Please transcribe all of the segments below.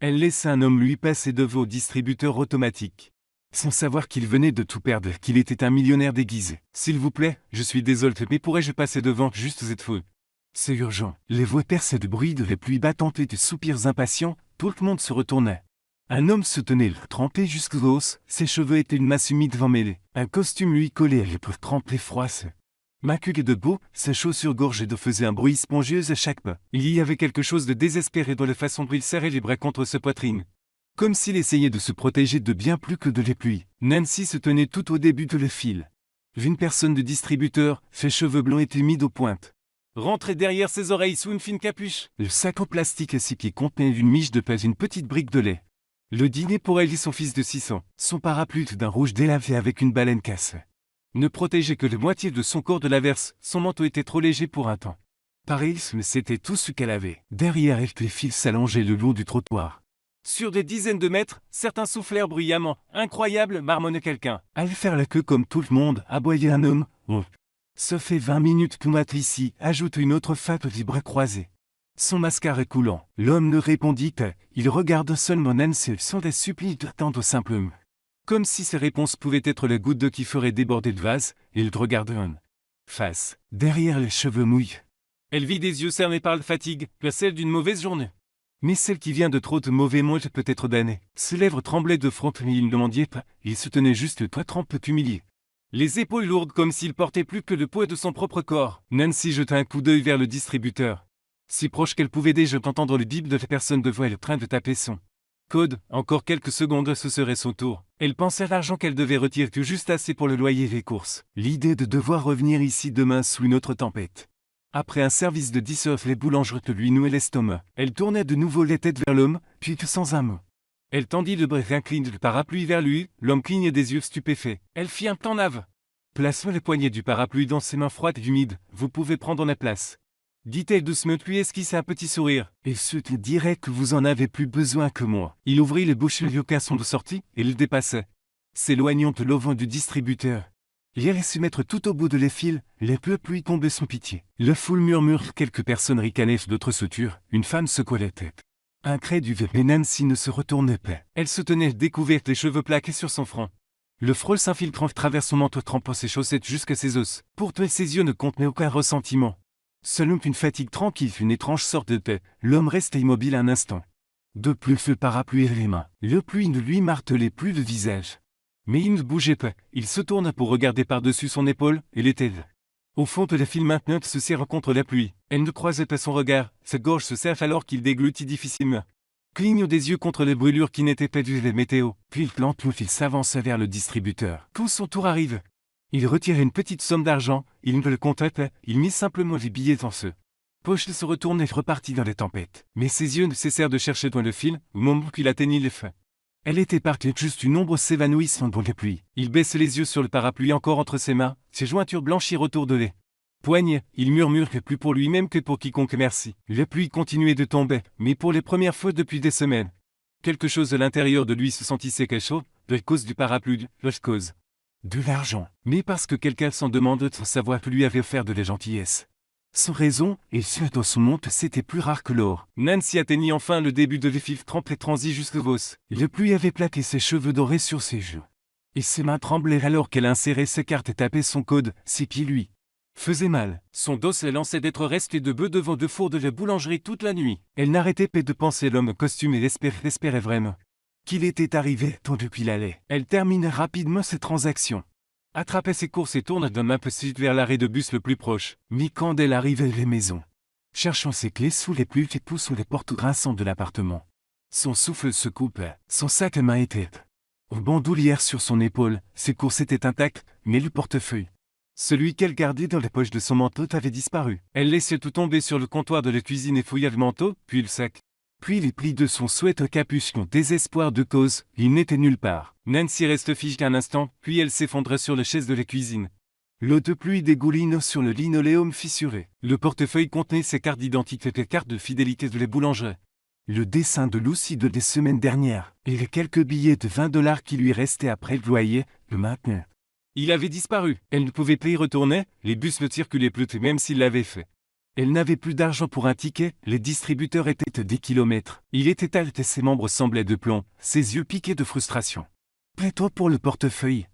Elle laissa un homme lui passer devant au distributeur automatique. Sans savoir qu'il venait de tout perdre, qu'il était un millionnaire déguisé. « S'il vous plaît, je suis désolé, mais pourrais-je passer devant juste cette fois ?»« C'est urgent. » Les voix perçaient de bruit de la pluie battante et de soupirs impatients, tout le monde se retournait. Un homme se tenait trempé jusqu'aux os, ses cheveux étaient une masse humide mêlée. Un costume lui collait à l'épaule trempée froisse. Maculé de boue, ses chaussures gorgées d'eau faisaient un bruit spongieux à chaque pas. Il y avait quelque chose de désespéré dans la façon dont il serrait les bras contre sa poitrine. Comme s'il essayait de se protéger de bien plus que de la pluie. Nancy se tenait tout au début de le fil. Une personne de distributeur, ses cheveux blancs étaient mis aux pointes. Rentré derrière ses oreilles sous une fine capuche. Le sac en plastique à 6 pieds contenait une miche de pain et une petite brique de lait. Le dîner pour elle et son fils de 6 ans. Son parapluie d'un rouge délavé avec une baleine casse. Ne protégeait que la moitié de son corps de l'averse, son manteau était trop léger pour un temps. Pareil, c'était tout ce qu'elle avait. Derrière elle, les fils s'allongeaient le long du trottoir. Sur des dizaines de mètres, certains soufflèrent bruyamment. Incroyable, marmonnait quelqu'un. Allez faire la queue comme tout le monde, aboyait un homme. Oh. Ça fait 20 minutes que moi ici, ajoute une autre femme les bras croisés. Son mascara coulant. L'homme ne répondit pas. Il regarda seulement Nancy sans des supplices d'attendre simplement. Comme si ses réponses pouvaient être la goutte d'eau qui ferait déborder le vase, il regarda en face, derrière les cheveux mouillés. Elle vit des yeux cernés par la fatigue, que celle d'une mauvaise journée. Mais celle qui vient de trop de mauvais mots peut-être d'années. Ses lèvres tremblaient de front, mais il ne demandait pas, il se tenait juste le poitrine peu humilié. Les épaules lourdes comme s'il portait plus que le poids de son propre corps. Nancy jeta un coup d'œil vers le distributeur. Si proche qu'elle pouvait déjà entendre le bip de la personne devant elle en train de taper son code. Encore quelques secondes, ce serait son tour. Elle pensait à l'argent qu'elle devait retirer que juste assez pour le loyer et les courses. L'idée de devoir revenir ici demain sous une autre tempête. Après un service de 10 heures, les boulangeries lui nouaient l'estomac. Elle tournait de nouveau les têtes vers l'homme, puis sans un mot. Elle tendit le bras incliné le parapluie vers lui, l'homme clignait des yeux stupéfaits. Elle fit un temps nave. Plaçant les poignées du parapluie dans ses mains froides et humides, vous pouvez prendre la place. Dit-elle doucement puis esquissa un petit sourire. Et ce te dirait que vous en avez plus besoin que moi. Il ouvrit les bouches le casson de sortie, et le dépassait. S'éloignant de l'auvent du distributeur. Hier se mettre tout au bout de les fils, les pluies tombaient sans pitié. Le foule murmure, quelques personnes ricanaient, d'autres se turent, une femme secouait la tête. Un cri du mais Nancy ne se retournait pas. Elle se tenait découverte, les cheveux plaqués sur son front. Le frôle s'infiltrant travers son manteau trempant ses chaussettes jusqu'à ses os. Pourtant ses yeux ne contenaient aucun ressentiment. Seulement une fatigue tranquille, une étrange sorte de paix. L'homme restait immobile un instant. De plus le parapluie et les mains. Le pluie ne lui martelait plus le visage. Mais il ne bougeait pas. Il se tourna pour regarder par-dessus son épaule, et l'était. Au fond de la file maintenant se serre contre la pluie. Elle ne croisait pas son regard. Sa gorge se serre alors qu'il déglutit difficilement. Cligne des yeux contre les brûlures qui n'étaient pas dues les météos. Puis lentement il s'avança vers le distributeur. Quand son tour arrive, il retira une petite somme d'argent, il ne le compta pas, il mit simplement les billets dans ce poche, se retourna et repartit dans les tempêtes. Mais ses yeux ne cessèrent de chercher dans le fil, au moment qu'il atteignit les fins. Elle était partie, juste une ombre s'évanouissant dans la pluie. Il baisse les yeux sur le parapluie encore entre ses mains, ses jointures blanchirent autour de les poignets. Il murmure que plus pour lui-même que pour quiconque merci. La pluie continuait de tomber, mais pour les premières fois depuis des semaines. Quelque chose à l'intérieur de lui se sentissait chaud, de cause du parapluie, de cause de l'argent, mais parce que quelqu'un s'en demandait sans savoir que lui avait offert de la gentillesse. Sans raison, et ce dans son monde, c'était plus rare que l'or. Nancy atteignit enfin le début de l'effif trempé transi jusqu'aux os. La pluie avait plaqué ses cheveux dorés sur ses joues. Et ses mains tremblaient alors qu'elle insérait ses cartes et tapait son code, ses pieds lui faisaient mal. Son dos s'élançait d'être resté debout devant deux fours de la boulangerie toute la nuit. Elle n'arrêtait pas de penser l'homme costumé et espérait vraiment qu'il était arrivé tant depuis l'allée. Elle terminait rapidement ses transactions. Attrapait ses courses et tourna d'un main petite vers l'arrêt de bus le plus proche. Mais quand elle arrivait les maisons, cherchant ses clés sous les pluies et poussant les portes grinçantes de l'appartement. Son souffle se coupait. Son sac à main était au bandoulière sur son épaule. Ses courses étaient intactes, mais le portefeuille, celui qu'elle gardait dans la poche de son manteau, avait disparu. Elle laissait tout tomber sur le comptoir de la cuisine et fouilla le manteau, puis le sac. Puis les plis de son sweat capuchon, désespoir de cause, il n'était nulle part. Nancy reste figée un instant, puis elle s'effondra sur la chaise de la cuisine. L'eau de pluie dégouline sur le linoléum fissuré. Le portefeuille contenait ses cartes d'identité et cartes de fidélité de la boulangerie. Le dessin de Lucy de des semaines dernières, et les quelques billets de 20 $ qui lui restaient après le loyer, le maintenaient. Il avait disparu. Elle ne pouvait pas y retourner, les bus ne circulaient plus même s'il l'avait fait. Elle n'avait plus d'argent pour un ticket, les distributeurs étaient à des kilomètres. Il était alt et ses membres semblaient de plomb, ses yeux piqués de frustration. Prête-toi pour le portefeuille.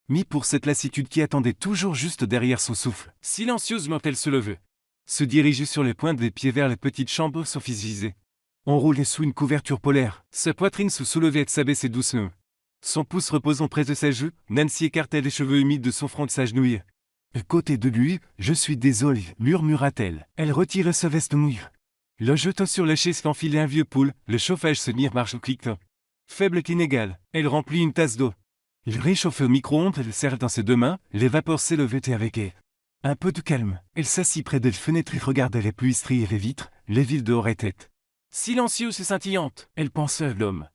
Mis pour cette lassitude qui attendait toujours juste derrière son souffle. Silencieusement elle se levait. Se dirigeait sur les pointes des pieds vers la petite chambre sophistisée. Enroulée sous une couverture polaire, sa poitrine se soulevait et s'abaissait doucement. Son pouce reposant près de sa joue, Nancy écartait les cheveux humides de son front de s'agenouiller. À côté de lui, je suis désolée, murmura-t-elle. Elle retira sa veste mouille. Le jeta sur la chaise qu'enfilait un vieux poule, le chauffage se mit à marche au cliquetant. Faible qu'inégal, elle remplit une tasse d'eau. Il réchauffe au micro-ondes et le serre dans ses deux mains, les vapeurs s'élevaient avec elle. Un peu de calme, elle s'assit près des fenêtres et regardait les pluies strier les vitres, les villes dehors étaient silencieuses et scintillantes. Elle pensait à l'homme.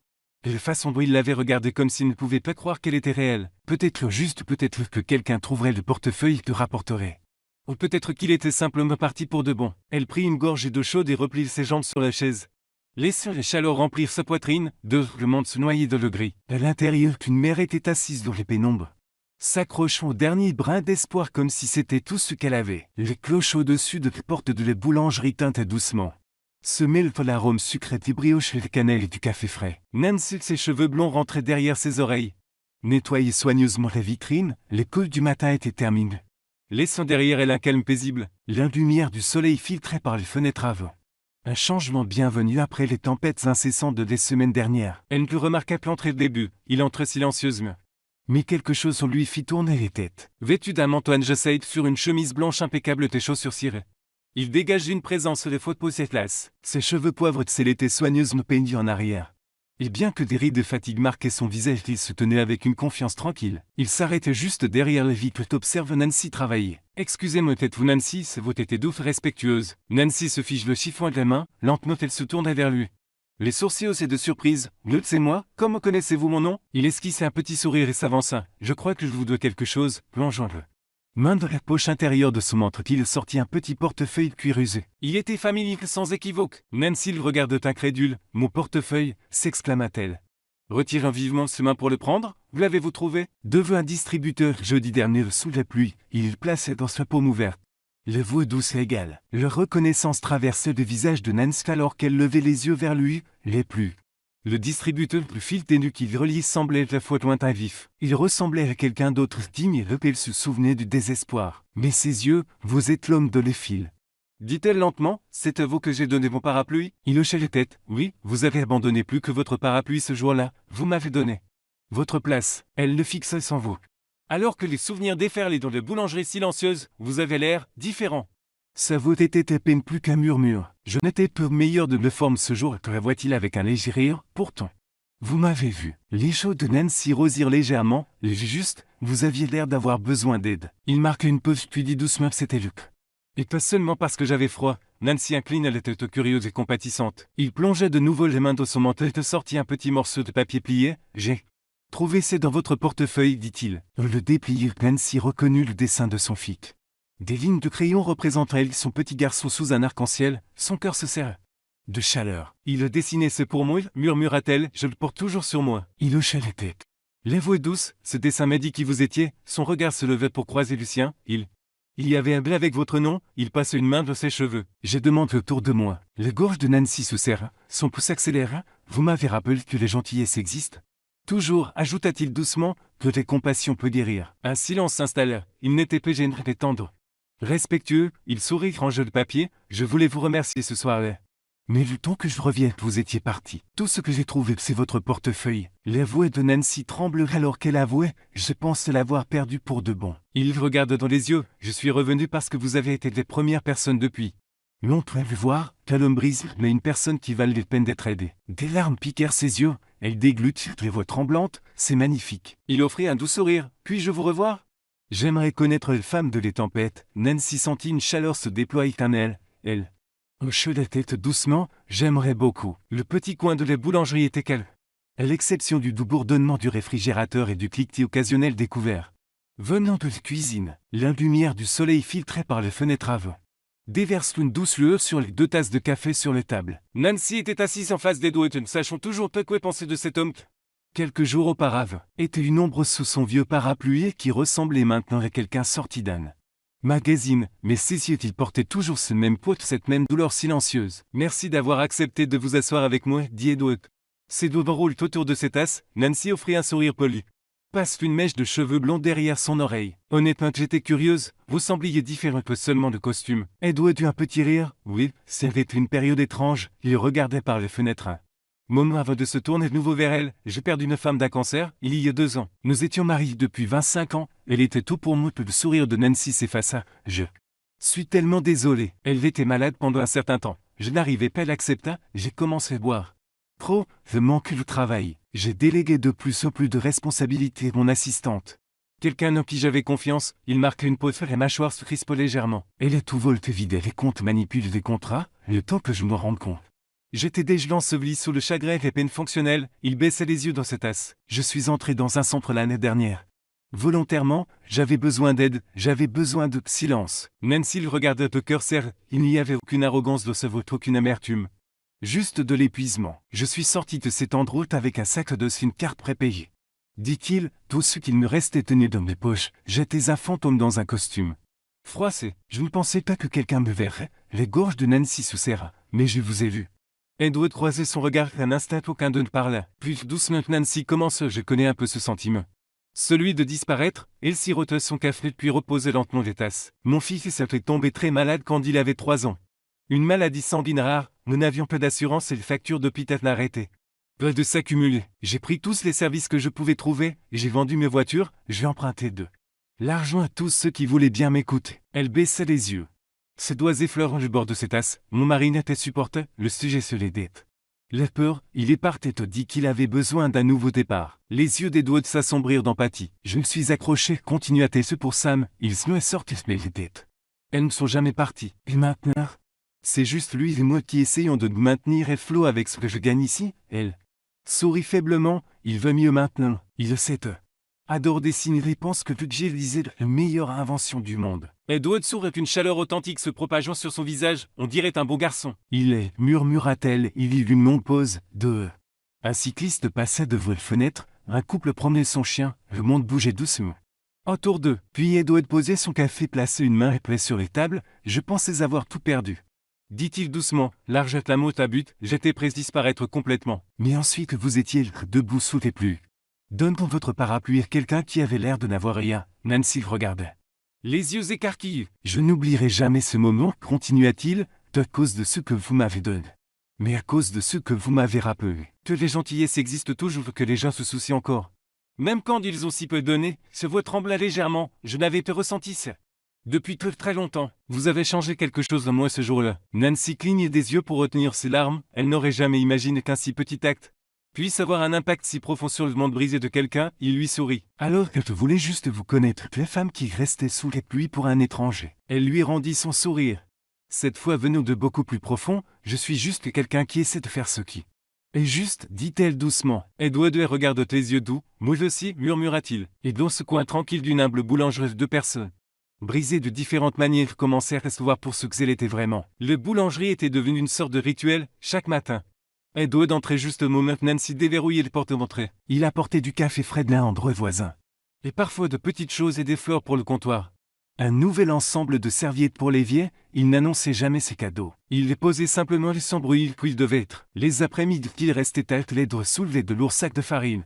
De la façon dont il l'avait regardée comme s'il ne pouvait pas croire qu'elle était réelle. Peut-être juste, peut-être que quelqu'un trouverait le portefeuille et te rapporterait. Ou peut-être qu'il était simplement parti pour de bon. Elle prit une gorgée d'eau chaude et replia ses jambes sur la chaise. Laissant les chaleurs remplir sa poitrine, le monde se noyait dans le gris. À l'intérieur, une mère était assise dans les pénombres, s'accrochant au dernier brin d'espoir comme si c'était tout ce qu'elle avait. Les cloches au-dessus de la porte de la boulangerie tintaient doucement. Se mêlent l'arôme sucré des brioches et de cannelle et du café frais. Nancy, ses cheveux blonds rentraient derrière ses oreilles. Nettoyer soigneusement la vitrine, l'école du matin était terminée. Laissant derrière elle un calme paisible, la lumière du soleil filtrait par les fenêtres avant. Un changement bienvenu après les tempêtes incessantes de des semaines dernières. Elle ne put remarquer qu'à l'entrée de début, il entre silencieusement. Mais quelque chose en lui fit tourner les têtes. Vêtu d'un manteau Angesaid sur une chemise blanche impeccable et chaussures cirées. Il dégage une présence de faute posée classe. Ses cheveux poivre de celle étaient soigneusement peignés en arrière. Et bien que des rides de fatigue marquaient son visage, il se tenait avec une confiance tranquille. Il s'arrêtait juste derrière la vitre et observe Nancy travailler. Excusez-moi, êtes-vous Nancy, sa voix était douce et respectueuse. Nancy se fige le chiffon de la main, lentement elle se tournait vers lui. Les sourcils haussés de surprise. C'est moi, comment connaissez-vous mon nom? Il esquissait un petit sourire et s'avança. Je crois que je vous dois quelque chose, plongeons-le. Main dans la poche intérieure de son manteau qu'il sortit un petit portefeuille de cuir usé. Il était familier sans équivoque. Nancy le regardait incrédule. Mon portefeuille, s'exclama-t-elle. Retirant vivement ses mains pour le prendre, vous l'avez-vous trouvé? Devant un distributeur jeudi dernier sous la pluie, il le plaçait dans sa paume ouverte. La voix douce et égale. Leur reconnaissance traversait le visage de Nancy alors qu'elle levait les yeux vers lui, les plus. Le distributeur plus fil ténu qu'il reliait semblait à la fois lointain et vif. Il ressemblait à quelqu'un d'autre digne et elle se souvenait du désespoir. Mais ses yeux, vous êtes l'homme de les fils. Dit-elle lentement, c'est à vous que j'ai donné mon parapluie? Il hochait la tête. Oui, vous avez abandonné plus que votre parapluie ce jour-là, vous m'avez donné votre place. Elle le fixait sans vous. Alors que les souvenirs déferlaient dans la boulangerie silencieuse, vous avez l'air différent. Sa voix était à peine plus qu'un murmure. Je n'étais peu meilleur de me forme ce jour, prévoit-il avec un léger rire, pourtant. Vous m'avez vu. Les joues de Nancy rosirent légèrement, juste, vous aviez l'air d'avoir besoin d'aide. Il marqua une pause puis dit doucement que c'était Luc. Et pas seulement parce que j'avais froid. Nancy incline la tête curieuse et compatissante. Il plongeait de nouveau les mains dans son manteau et sortit un petit morceau de papier plié. J'ai trouvé c'est dans votre portefeuille, dit-il. Le déplié, Nancy reconnut le dessin de son fils. Des lignes de crayon représenteraient son petit garçon sous un arc-en-ciel, son cœur se serre de chaleur. Il le dessinait, c'est pour moi, murmura-t-elle, je le porte toujours sur moi. Il hocha la tête. La voix douce, ce dessin m'a dit qui vous étiez, son regard se levait pour croiser le sien, il y avait un blé avec votre nom, il passe une main dans ses cheveux. Je demande autour de moi. La gorge de Nancy se serra, son pouce accéléra, vous m'avez rappelé que les gentillesses existent. Toujours, ajouta-t-il doucement, que les compassions peut guérir. Un silence s'installa, il n'était pas gêné et tendre. Respectueux, il sourit, range le papier, je voulais vous remercier ce soir-là. Mais le temps que je revienne, vous étiez parti. Tout ce que j'ai trouvé, c'est votre portefeuille. La voix de Nancy tremble alors qu'elle avouait, je pense l'avoir perdu pour de bon. Il le regarde dans les yeux, je suis revenu parce que vous avez été les premières personnes depuis. L'on peut le voir, l'homme brise, mais une personne qui valent la peine d'être aidée. Des larmes piquèrent ses yeux, elle déglutit, les voix tremblantes, c'est magnifique. Il offrit un doux sourire, puis-je vous revoir? J'aimerais connaître les femmes de les tempêtes. Nancy sentit une chaleur se déployer en elle. Elle hocha la tête doucement. J'aimerais beaucoup. Le petit coin de la boulangerie était calme. À l'exception du doux bourdonnement du réfrigérateur et du cliquetis occasionnel découvert. Venant de la cuisine, la lumière du soleil filtrait par les fenêtres avant. Déverse une douce lueur sur les 2 tasses de café sur la table. Nancy était assise en face des dos et ne sachant toujours pas quoi penser de cet homme. Quelques jours auparavant, était une ombre sous son vieux parapluie qui ressemblait maintenant à quelqu'un sorti d'âne. Magazine, mais ses yeux, il portait toujours ce même poids, cette même douleur silencieuse. Merci d'avoir accepté de vous asseoir avec moi, dit Edward. Ses doigts roulent autour de ses tasses, Nancy offrit un sourire poli. Passe une mèche de cheveux blonds derrière son oreille. Honnêtement, j'étais curieuse, vous sembliez différent peu seulement de costume. Edward eut un petit rire. Oui, c'était une période étrange, il regardait par les fenêtres. Moment avant de se tourner de nouveau vers elle, j'ai perdu une femme d'un cancer, il y a 2 ans. Nous étions mariés depuis 25 ans, elle était tout pour moi, le sourire de Nancy s'effaça. Je suis tellement désolé, elle était malade pendant un certain temps. Je n'arrivais pas à l'accepter, j'ai commencé à boire. Trop, je manque le travail. J'ai délégué de plus en plus de responsabilités à mon assistante. Quelqu'un en qui j'avais confiance, il marque une pause et mâchoire se crispe légèrement. Elle est tout volte vide, les comptes manipule des contrats, le temps que je me rende compte. J'étais déjà enseveli sous le chagrin et peine fonctionnelle, il baissait les yeux dans sa tasse. Je suis entré dans un centre l'année dernière. Volontairement, j'avais besoin d'aide, j'avais besoin de silence. Nancy le regardait de cœur serré, il n'y avait aucune arrogance de ce vote, aucune amertume. Juste de l'épuisement. Je suis sorti de cet endroit avec un sac de une carte prépayée. Dit-il, tout ce qu'il me restait tenu dans mes poches, j'étais un fantôme dans un costume. Froissé, je ne pensais pas que quelqu'un me verrait, les gorges de Nancy se serrent, mais je vous ai vu. Edward croisait son regard un instant, aucun d'eux ne parla. Puis doucement Nancy commence, je connais un peu ce sentiment. Celui de disparaître, elle sirotait son café puis reposait lentement les tasses. Mon fils s'était tombé très malade quand il avait 3 ans. Une maladie sanguine rare, nous n'avions pas d'assurance et les factures d'hôpital n'arrêtaient pas de s'accumuler. J'ai pris tous les services que je pouvais trouver, j'ai vendu mes voitures, j'ai emprunté de l'argent à tous ceux qui voulaient bien m'écouter. Elle baissait les yeux. Ses doigts effleurant le bord de ses tasses, mon mari n'était supporté, le sujet sur les dettes. La peur, il est parti te dit qu'il avait besoin d'un nouveau départ. Les yeux d'Edward s'assombrirent d'empathie. Je me suis accroché, continua-t-elle ce pour Sam, ils se sortent mais les dettes. Elles ne sont jamais parties. Et maintenant? C'est juste lui et moi qui essayons de nous maintenir et flot avec ce que je gagne ici, elle sourit faiblement, il va mieux maintenant, il sait. Adore dessiner et pense que j'ai réalisé la meilleure invention du monde. Edward sourit avec une chaleur authentique se propageant sur son visage, on dirait un beau garçon. Il est, murmura-t-elle, il y eut une longue pause, Un cycliste passait devant la fenêtre, un couple promenait son chien, le monde bougeait doucement. Autour d'eux, puis Edward posait son café, plaçait une main épais sur les tables, je pensais avoir tout perdu. Dit-il doucement, large la mot à but, j'étais prêt à disparaître complètement. Mais ensuite vous étiez debout sous les pluies. Donne-t-on votre parapluie à quelqu'un qui avait l'air de n'avoir rien. Nancy le regardait. Les yeux écarquillés. Je n'oublierai jamais ce moment, continua-t-il, à cause de ce que vous m'avez donné. Mais à cause de ce que vous m'avez rappelé. Que les gentillesses existent toujours, que les gens se soucient encore. Même quand ils ont si peu donné, sa voix trembla légèrement, je n'avais pas ressenti ça. Depuis très longtemps, vous avez changé quelque chose en moi ce jour-là. Nancy clignait des yeux pour retenir ses larmes, elle n'aurait jamais imaginé qu'un si petit acte puisse avoir un impact si profond sur le monde brisé de quelqu'un, il lui sourit. Alors que je voulais juste vous connaître, la femme qui restait sous les pluies pour un étranger. Elle lui rendit son sourire. Cette fois venant de beaucoup plus profond, je suis juste quelqu'un qui essaie de faire ce qui est juste, dit-elle doucement. Edward regarde tes yeux doux, moi aussi, murmura-t-il. Et dans ce coin tranquille d'une humble boulangerie, 2 personnes brisées de différentes manières commencèrent à se voir pour ce qu'elles étaient vraiment. Le boulangerie était devenue une sorte de rituel, chaque matin. Edward entrait juste au moment où Nancy déverrouillait le porte-monnaie. Il apportait du café frais de l'un endroit voisin. Et parfois de petites choses et des fleurs pour le comptoir. Un nouvel ensemble de serviettes pour l'évier, il n'annonçait jamais ses cadeaux. Il les posait simplement sans bruit puis il devait être. Les après-midi qu'il restait à les doigts soulevés de lourds sacs de farine.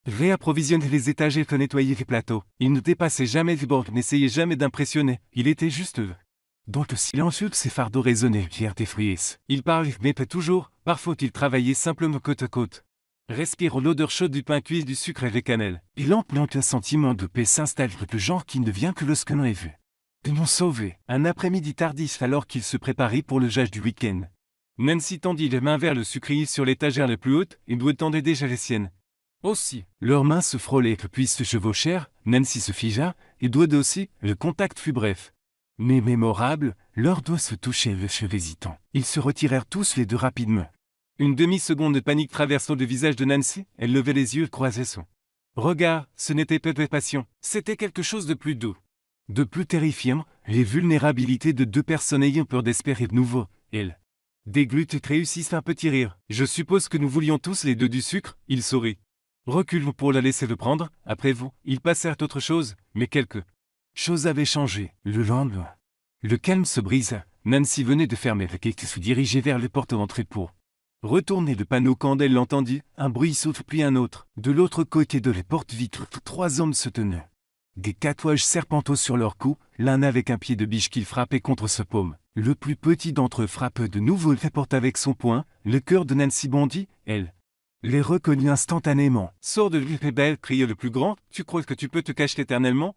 Réapprovisionnait les étagères et nettoyait les plateaux. Il ne dépassait jamais les bords, n'essayait jamais d'impressionner. Il était juste dans le silencieux de ses fardeaux résonnaient Pierre des fruits. Il parlait mais pas toujours, parfois il travaillait simplement côte à côte. Respire l'odeur chaude du pain cuit, du sucre et des cannelles. Il emplante un sentiment de paix s'installe, le genre qui ne vient que lorsque l'on est vu. Ils m'ont sauvé. Un après-midi tardif alors qu'il se préparait pour le jage du week-end. Nancy tendit les mains vers le sucrier sur l'étagère la plus haute, et Edward tendait déjà les siennes. Aussi, leurs mains se frôlaient puis se chevauchèrent, Nancy se figea, Edward aussi, le contact fut bref. Mais mémorable, leurs doigts se touchaient le cheveu hésitant. Ils se retirèrent tous les deux rapidement. Une demi-seconde de panique traversant le visage de Nancy, elle levait les yeux, croisait son regard, ce n'était pas de passion, c'était quelque chose de plus doux. De plus terrifiant, les vulnérabilités de 2 personnes ayant peur d'espérer de nouveau, elle déglute réussissent un petit rire. Je suppose que nous voulions tous les 2 du sucre, il sourit. Reculons pour la laisser le prendre, après vous, ils passèrent autre chose, mais quelques Chose avait changé. Le lendemain, le calme se brisa. Nancy venait de fermer la quête et se dirigeait vers les portes d'entrée pour retourner le panneau quand elle l'entendit. Un bruit souffle puis un autre. De l'autre côté de les portes vitres, 3 hommes se tenaient. Des tatouages serpentos sur leur cou, l'un avec un pied de biche qu'il frappait contre ce paume. Le plus petit d'entre eux frappe de nouveau la porte avec son poing. Le cœur de Nancy bondit. Elle les reconnut instantanément. « Sors de lui, belle !» cria le plus grand. « Tu crois que tu peux te cacher éternellement ?»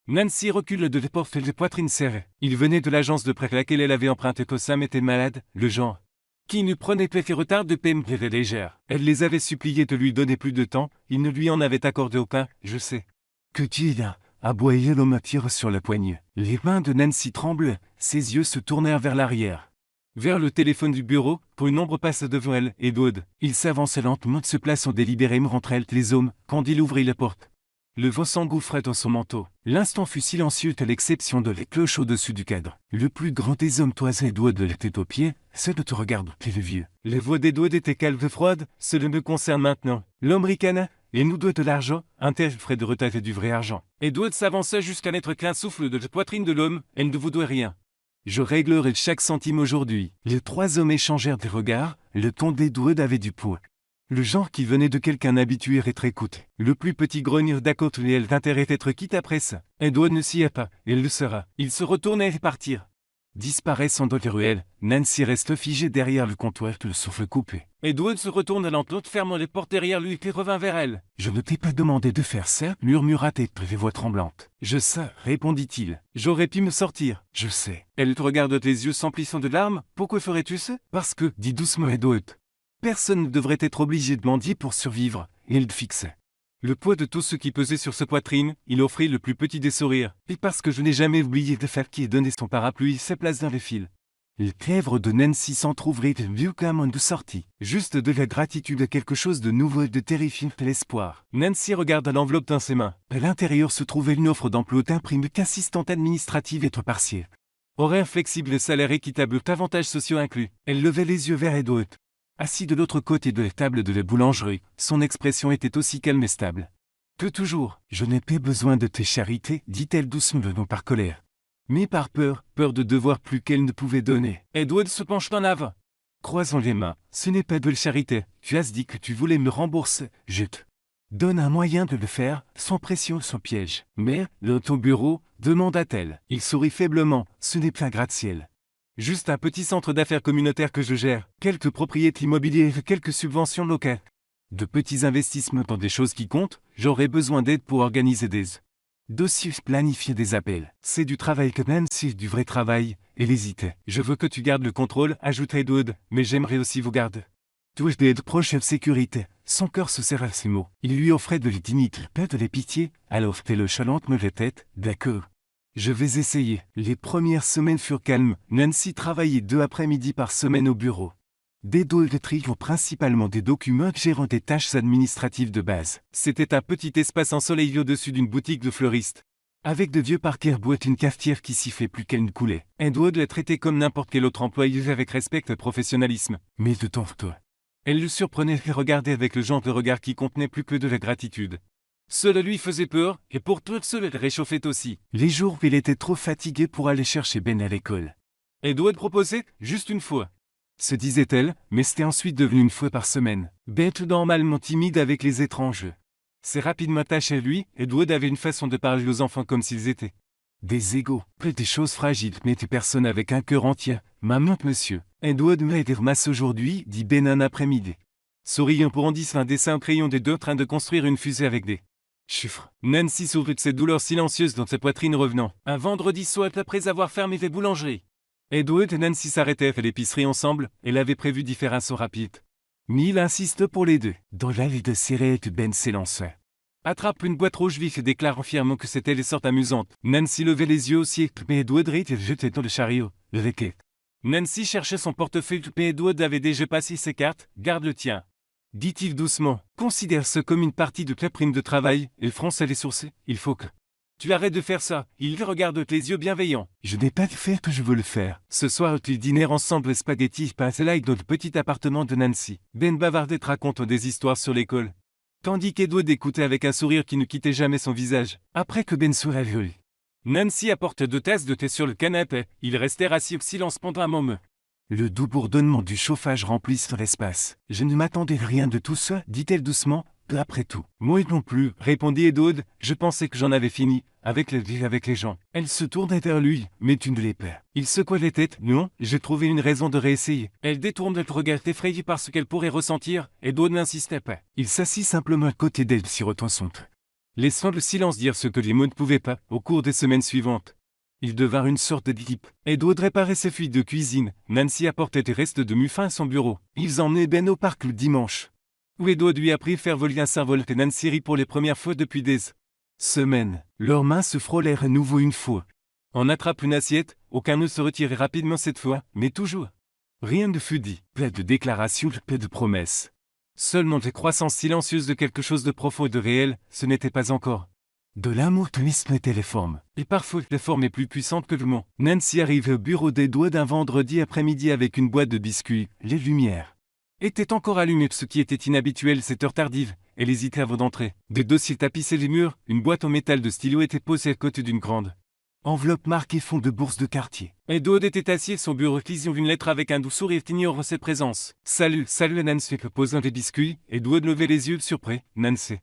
Nancy recule de la porte et les poitrines serrées. Il venait de l'agence de prêt laquelle elle avait emprunté que Sam était malade, le genre qui ne prenait pas fait retard de paiement légère. Elle les avait suppliés de lui donner plus de temps, il ne lui en avait accordé aucun. « Je sais que tu es là !» aboyait l'homme tire sur la poignée. Les mains de Nancy tremblaient, ses yeux se tournèrent vers l'arrière. Vers le téléphone du bureau, pour une ombre passe devant elle, Edward. Il s'avançait lentement, se plaçant délibérément entre elle et les hommes, quand il ouvrit la porte. Le vent s'engouffrait dans son manteau. L'instant fut silencieux à l'exception de les cloches au-dessus du cadre. Le plus grand des hommes toisa Edward de la tête aux pieds. C'est de te regarder, le vieux. Les voix d'Edward étaient calmes et froides. Cela me concerne maintenant. L'homme ricana. Et nous doit de l'argent, un tel frais de retraite et du vrai argent. Edward s'avança jusqu'à n'être qu'un souffle de la poitrine de l'homme. Elle ne vous doit rien. Je réglerai chaque centime aujourd'hui. Les 3 hommes échangèrent des regards. Le ton d'Edward avait du poids. Le genre qui venait de quelqu'un habitué à être écouté. Le plus petit grognir d'à côté et elle d'intérêt être quitte après ça. Edward ne s'y est pas, elle le sera. Ils se retournèrent et partirent. Disparaissant dans les ruelles, Nancy reste figée derrière le comptoir, le souffle coupé. Edward se retourne à l'entour, fermant les portes derrière lui et revint vers elle. « Je ne t'ai pas demandé de faire ça, murmura-t-elle les voix tremblantes. « Je sais, répondit-il. J'aurais pu me sortir. Je sais. » Elle te regarde les yeux s'emplissant de larmes. « Pourquoi ferais-tu ça ?»« Parce que, dit doucement Edward. Personne ne devrait être obligé de mendier pour survivre. » Et il fixait le poids de tout ce qui pesait sur sa poitrine. Il offrit le plus petit des sourires. « Et parce que je n'ai jamais oublié de faire qui ait donné son parapluie sa place dans les fils. » Les lèvres de Nancy s'entr'ouvrirent et vieux comme de sortie. Juste de la gratitude à quelque chose de nouveau et de terrifiant de l'espoir. Nancy regarda l'enveloppe dans ses mains. À l'intérieur se trouvait une offre d'emploi imprimée qu'assistante administrative et partielle. Horaire flexible, salaire équitable, avantages sociaux inclus. Elle levait les yeux vers Edward. Assis de l'autre côté de la table de la boulangerie, son expression était aussi calme et stable. « Que toujours, je n'ai pas besoin de tes charités, dit-elle doucement, non par colère, mais par peur de devoir plus qu'elle ne pouvait donner. » Edward se penche en avant. Croisons les mains, ce n'est pas de la charité, tu as dit que tu voulais me rembourser, je te donne un moyen de le faire, sans pression, sans piège. Mais, dans ton bureau, demanda-t-elle. Il sourit faiblement, ce n'est pas gratte-ciel. Juste un petit centre d'affaires communautaire que je gère, quelques propriétés immobilières et quelques subventions locales. De petits investissements dans des choses qui comptent, j'aurais besoin d'aide pour organiser des dossiers, planifier des appels. C'est du travail que même si du vrai travail, elle hésitait. Je veux que tu gardes le contrôle, ajoutait Edward, mais j'aimerais aussi vous garder tous d'être proche de sécurité. Son cœur se serra à ces mots. Il lui offrait de l'intimité, pas de la pitié, alors fait le chalante me la tête, d'accord. Je vais essayer. Les premières semaines furent calmes. Nancy travaillait 2 après-midi par semaine au bureau. Des triant principalement des documents gérant des tâches administratives de base. C'était un petit espace ensoleillé au-dessus d'une boutique de fleuriste. Avec de vieux parquets boîte une cafetière qui sifflait plus qu'elle ne coulait. Edward la traitait comme n'importe quel autre employé avec respect et professionnalisme. Mais de temps en temps, elle le surprenait et regardait avec le genre de regard qui contenait plus que de la gratitude. Cela lui faisait peur, et pour tout cela le réchauffait aussi. Les jours où il était trop fatigué pour aller chercher Ben à l'école. Edward proposait, juste une fois. Se disait-elle, mais c'était ensuite devenu une fois par semaine. Bête normalement timide avec les étrangers. C'est rapidement attaché à lui, Edward avait une façon de parler aux enfants comme s'ils étaient des égaux. Peu des choses fragiles, mais des personnes avec un cœur entier. Maman, monsieur. Edward m'a aidé masse aujourd'hui, dit Ben un après-midi. Souriant pour Andis un dessin au crayon des 2 en train de construire une fusée avec des chiffres. Nancy souffrit de cette douleur silencieuse dans sa poitrine revenant. Un vendredi soir après avoir fermé les boulangeries. Edward et Nancy s'arrêtaient à l'épicerie ensemble, elle avait prévu d'y faire un saut rapide. Mais il insiste pour les deux. Dans l'allée de Céret, Ben s'élança. Attrape une boîte rouge vif et déclare fièrement que c'était les sortes amusantes. Nancy levait les yeux au ciel, mais Edward et jetait dans le chariot, le requête. Nancy cherchait son portefeuille, mais Edward avait déjà passé ses cartes, garde le tien. Dit-il doucement, considère ce comme une partie de ta prime de travail, et fronça les sourcils, il faut que tu arrêtes de faire ça, il regarde les yeux bienveillants. Je n'ai pas de faire que je veux le faire. Ce soir, ils dînèrent ensemble spaghetti passe-like dans le petit appartement de Nancy. Ben bavardait raconte des histoires sur l'école. Tandis qu'Edward écoutait avec un sourire qui ne quittait jamais son visage. Après que Ben soit réveillé, Nancy apporte 2 tasses de thé sur le canapé. Ils restèrent assis au silence pendant un moment. Le doux bourdonnement du chauffage remplissait l'espace. « Je ne m'attendais à rien de tout ça, dit-elle doucement. Après tout. Moi non plus, répondit Edward. Je pensais que j'en avais fini, avec les gens. Elle se tournait vers lui, mais tu ne l'es pas. Il secoua les têtes. Non, j'ai trouvé une raison de réessayer. Elle détourne le regard effrayé par ce qu'elle pourrait ressentir. Edward n'insistait pas. Il s'assit simplement à côté d'elle, sirotant son thé, laissant le silence dire ce que les mots ne pouvaient pas, au cours des semaines suivantes. Ils devinrent une sorte d'équipe. Edward réparait ses fuites de cuisine. Nancy apportait des restes de muffins à son bureau. Ils emmenaient Ben au parc le dimanche, où Edward lui apprit à faire voler un cerf-vol et Nancy rit pour les premières fois depuis des semaines. Leurs mains se frôlèrent à nouveau une fois. On attrape une assiette, aucun ne se retirait rapidement cette fois, mais toujours. Rien ne fut dit, pas de déclaration, pas de promesses. Seulement des croissances silencieuses de quelque chose de profond et de réel, ce n'était pas encore. De l'amour était les formes. Et parfois, la forme est plus puissante que le mot. Nancy arrivait au bureau d'Edward un vendredi après-midi avec une boîte de biscuits. Les lumières étaient encore allumées, ce qui était inhabituel cette heure tardive. Elle hésitait avant d'entrer. Des dossiers tapissaient les murs, une boîte en métal de stylo était posée à côté d'une grande enveloppe marquée fond de bourse de quartier. Edward était assis à son bureau, lisant une lettre avec un doux sourire ignorant ses présences. Salut Nancy, posant des biscuits. Edward levait les yeux surpris. Nancy.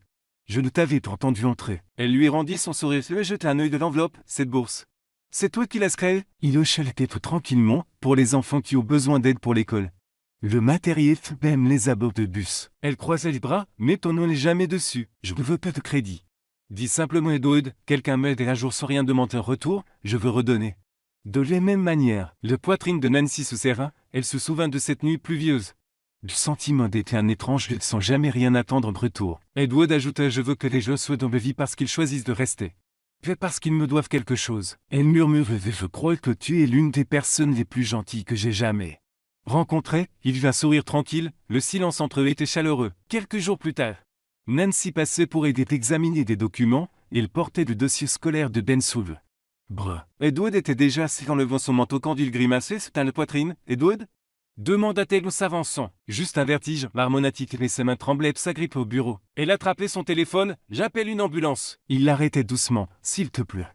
Je ne t'avais pas entendu entrer. Elle lui rendit son sourire. Je jetai un œil de l'enveloppe, cette bourse. C'est toi qui l'as créée? Il hocha la tête tranquillement, pour les enfants qui ont besoin d'aide pour l'école. Le matériel même les abords de bus. Elle croisait les bras, mais ton nom n'est jamais dessus. Je ne veux pas de crédit. Dis simplement Edward, quelqu'un m'aide et un jour sans rien demander en retour, je veux redonner. De la même manière, le poitrine de Nancy se serra, elle se souvint de cette nuit pluvieuse. Le sentiment d'être un étrange sans jamais rien attendre en retour. Edward ajouta: je veux que les gens soient dans ma vie parce qu'ils choisissent de rester. Puis parce qu'ils me doivent quelque chose. Elle murmurait: je crois que tu es l'une des personnes les plus gentilles que j'ai jamais rencontrées. Il eut un sourire tranquille, le silence entre eux était chaleureux. Quelques jours plus tard, Nancy passait pour aider à examiner des documents, et il portait le dossier scolaire de Ben Souve. Brr. Edward était déjà assis en levant son manteau quand il grimaçait. C'est la poitrine, Edward? Demanda-t-elle en s'avançant. Juste un vertige, marmonna-t-il et ses mains tremblaient et s'agrippait au bureau. Elle attrapait son téléphone. J'appelle une ambulance. Il l'arrêtait doucement. S'il te plaît.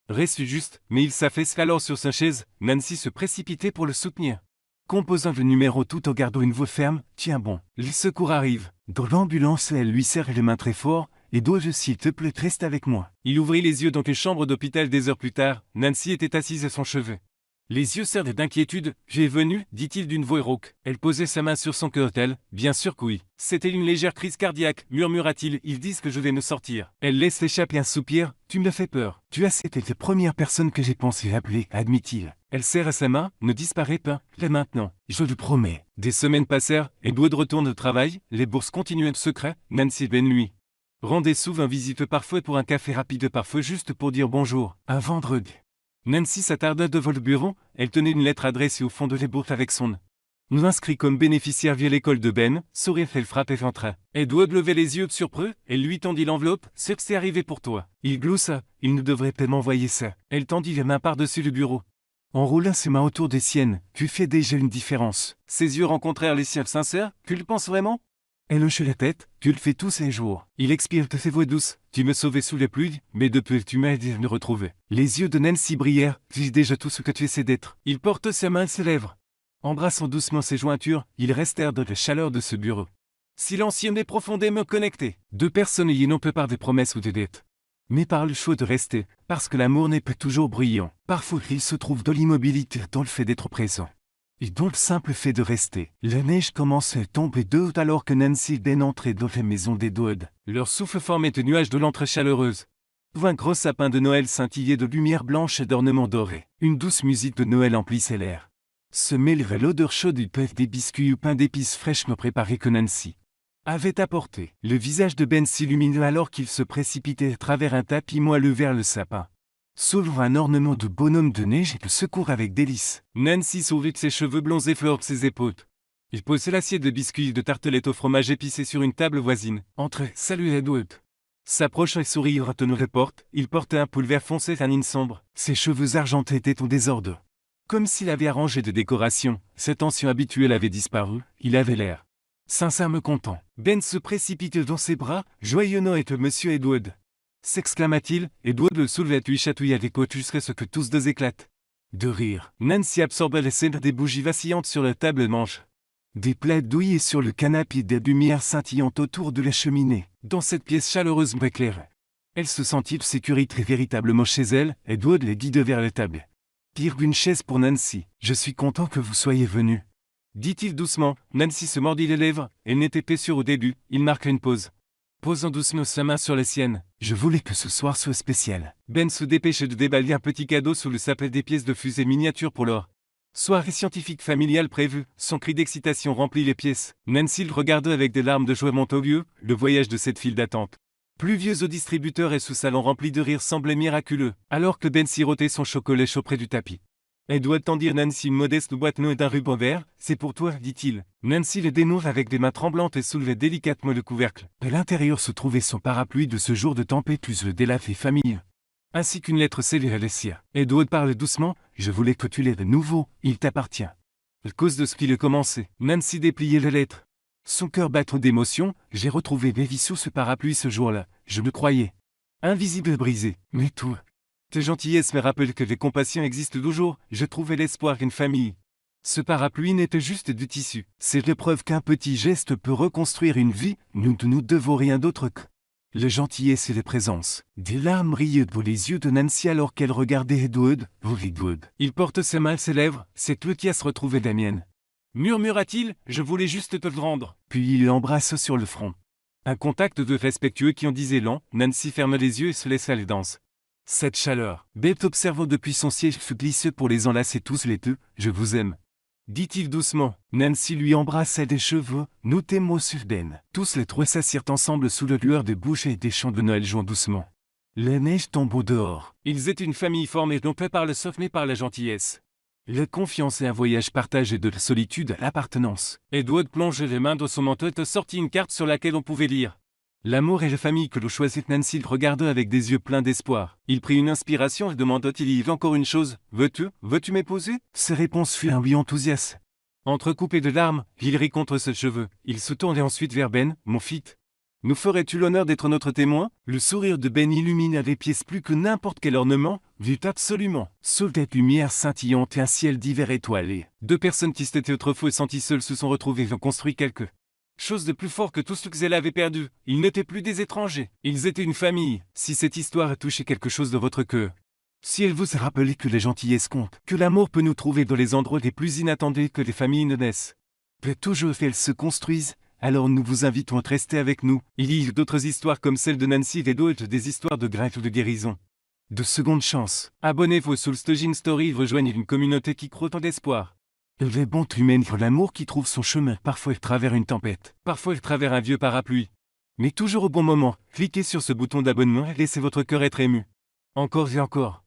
Reste juste, mais il s'affaissa alors sur sa chaise. Nancy se précipitait pour le soutenir. Composant le numéro tout en gardant une voix ferme. Tiens bon, les secours arrivent. Dans l'ambulance, elle lui serrait les mains très fort. Et dois-je, s'il te plaît, reste avec moi. Il ouvrit les yeux dans une chambre d'hôpital des heures plus tard. Nancy était assise à son chevet. Les yeux serrés d'inquiétude. J'ai venu, dit-il d'une voix rauque. Elle posait sa main sur son cœur. Bien sûr que oui. C'était une légère crise cardiaque, murmura-t-il. Ils disent que je vais me sortir. Elle laisse échapper un soupir. Tu me fais peur. Tu as été la première personne que j'ai pensé appeler, admit-il. Elle serre sa main. Ne disparais pas. Là maintenant. Je le promets. Des semaines passèrent. Edward retourne au travail. Les bourses continuaient de secret. Nancy Ben lui rendait souvent visite parfois pour un café rapide, parfois juste pour dire bonjour. Un vendredi, Nancy s'attarda devant le bureau. Elle tenait une lettre adressée au fond de les bourses avec son nom inscrit comme bénéficiaire via l'école de Ben. Sourire, elle frappe et entra. Edward levait les yeux surpris. Elle lui tendit l'enveloppe. C'est que c'est arrivé pour toi. Il gloussa. Il ne devrait pas m'envoyer ça. Elle tendit les mains par-dessus le bureau, enroula ses mains autour des siennes. Tu fais déjà une différence. Ses yeux rencontrèrent les siens sincères. Tu le penses vraiment? Elle hocha la tête. Tu le fais tous ces jours. Il expire de ses voix douces. Tu me sauvais sous la pluie, mais depuis tu m'as aidé à me retrouver. Les yeux de Nancy brillèrent. Dis déjà tout ce que tu essaies d'être. Il porte ses mains à ses lèvres. Embrassant doucement ses jointures, ils restèrent dans la chaleur de ce bureau. Silencieux mais profondément connectés. Deux personnes y non pas par des promesses ou des dettes, mais par le choix de rester, parce que l'amour n'est pas toujours brillant. Parfois il se trouve de l'immobilité dans le fait d'être présent. Et dans le simple fait de rester. La neige commençait à tomber de haut alors que Nancy et Ben entraient dans la maison d'Edward. Leur souffle formait de nuages de l'entrée chaleureuse. Un gros sapin de Noël scintillait de lumière blanche et d'ornements dorés. Une douce musique de Noël emplissait l'air. Se mêlerait l'odeur chaude du pain, des biscuits ou pain d'épices fraîchement préparés que Nancy avait apporté. Le visage de Ben s'illumina alors qu'il se précipitait à travers un tapis moelleux vers le sapin. S'ouvre un ornement de bonhomme de neige et le secourt avec délice. Nancy sourit de ses cheveux blonds et fleurs de ses épaules. Il posait l'assiette de biscuits et de tartelettes au fromage épicé sur une table voisine. Entrez, salut Edward. S'approcha et sourit en tenant la porte. Il portait un pull vert foncé et un jean sombre. Ses cheveux argentés étaient en désordre. Comme s'il avait arrangé de décoration. Sa tension habituelle avait disparu. Il avait l'air sincèrement content. Ben se précipitait dans ses bras. Joyeux Noël, monsieur Edward. s'exclama-t-il, et Edward le souleva puis chatouilla des côtes jusqu'à ce que tous deux éclatent. De rire, Nancy absorba les scènes des bougies vacillantes sur la table manche. Des plaids douillés sur le canapé et des lumières scintillantes autour de la cheminée, dans cette pièce chaleureusement éclairée. Elle se sentit sécurité véritablement chez elle, et Edward les guida vers la table. Pire une chaise pour Nancy, je suis content que vous soyez venu. Dit-il doucement. Nancy se mordit les lèvres, elle n'était pas sûre au début, il marqua une pause. Posant doucement sa main sur la sienne, je voulais que ce soir soit spécial. Ben se dépêchait de déballer un petit cadeau sous le sapin des pièces de fusée miniature pour l'or. Soirée scientifique familiale prévue, son cri d'excitation remplit les pièces. Nancy le regardait avec des larmes de joie montant au vieux, le voyage de cette file d'attente. Pluvieux au distributeur et sous salon rempli de rire semblait miraculeux, alors que Ben sirotait son chocolat chaud près du tapis. Edward tendit Nancy une modeste boîte noire d'un ruban vert. C'est pour toi, dit-il. Nancy le dénoua avec des mains tremblantes et soulevait délicatement le couvercle. À l'intérieur se trouvait son parapluie de ce jour de tempête plus le délafe et famille. Ainsi qu'une lettre scellée à Alessia. Edward parle doucement. Je voulais que tu l'aies de nouveau, il t'appartient. À cause de ce qu'il a commencé, Nancy dépliait la lettre. Son cœur battait d'émotion. J'ai retrouvé Baby sous ce parapluie ce jour-là. Je me croyais invisible et brisé. Mais toi, tes gentillesses me rappellent que les compassions existent toujours. Je trouvais l'espoir d'une famille. Ce parapluie n'était juste du tissu. C'est la preuve qu'un petit geste peut reconstruire une vie. Nous ne nous devons rien d'autre que la gentillesse et la présence. Des larmes brillaient dans les yeux de Nancy alors qu'elle regardait Edward. Oh Edward. Il porte ses mains à ses lèvres. C'est lui qui a se retrouvé la mienne. Murmura-t-il, je voulais juste te le rendre. Puis il l'embrasse sur le front. Un contact de respectueux qui en disait long. Nancy ferma les yeux et se laissa aller danser. Cette chaleur, Beth observant depuis son siège fut glisseux pour les enlacer tous les deux. Je vous aime. Dit-il doucement. Nancy lui embrassa des cheveux. Nous t'aimons sur Ben. Tous les trois s'assirent ensemble sous la lueur des bougies et des chants de Noël jouant doucement. La neige tombe au dehors. Ils étaient une famille formée non pas par le soft mais par la gentillesse. La confiance et un voyage partagé de la solitude à l'appartenance. Edward plongeait les mains dans son manteau et sortit une carte sur laquelle on pouvait lire. L'amour et la famille que l'on choisit. Nancy le regarda avec des yeux pleins d'espoir. Il prit une inspiration et demanda-t-il y a encore une chose. Veux-tu m'épouser? Ses réponses furent un oui enthousiaste. Entrecoupé de larmes, il rit contre ses cheveux. Il se tournait ensuite vers Ben. Mon fils, nous ferais-tu l'honneur d'être notre témoin? Le sourire de Ben illumina les pièces plus que n'importe quel ornement. Vit absolument. Sous des lumières scintillantes et un ciel d'hiver étoilé. Deux personnes qui s'étaient autrefois senties seules se sont retrouvées et ont construit quelque chose de plus fort que tout ce qu'elles avaient perdu. Ils n'étaient plus des étrangers. Ils étaient une famille. Si cette histoire a touché quelque chose de votre cœur, si elle vous a rappelé que les gentillesses comptent, que l'amour peut nous trouver dans les endroits les plus inattendus, que les familles ne naissent que toujours elles se construisent, alors nous vous invitons à rester avec nous. Il y a d'autres histoires comme celle de Nancy et d'autres, des histoires de greffe ou de guérison. De seconde chance. Abonnez-vous sur le Stojin Story et rejoignez une communauté qui croit en l'espoir. Elle est bon humaine pour l'amour qui trouve son chemin, parfois à travers une tempête, parfois à travers un vieux parapluie. Mais toujours au bon moment, cliquez sur ce bouton d'abonnement et laissez votre cœur être ému. Encore et encore.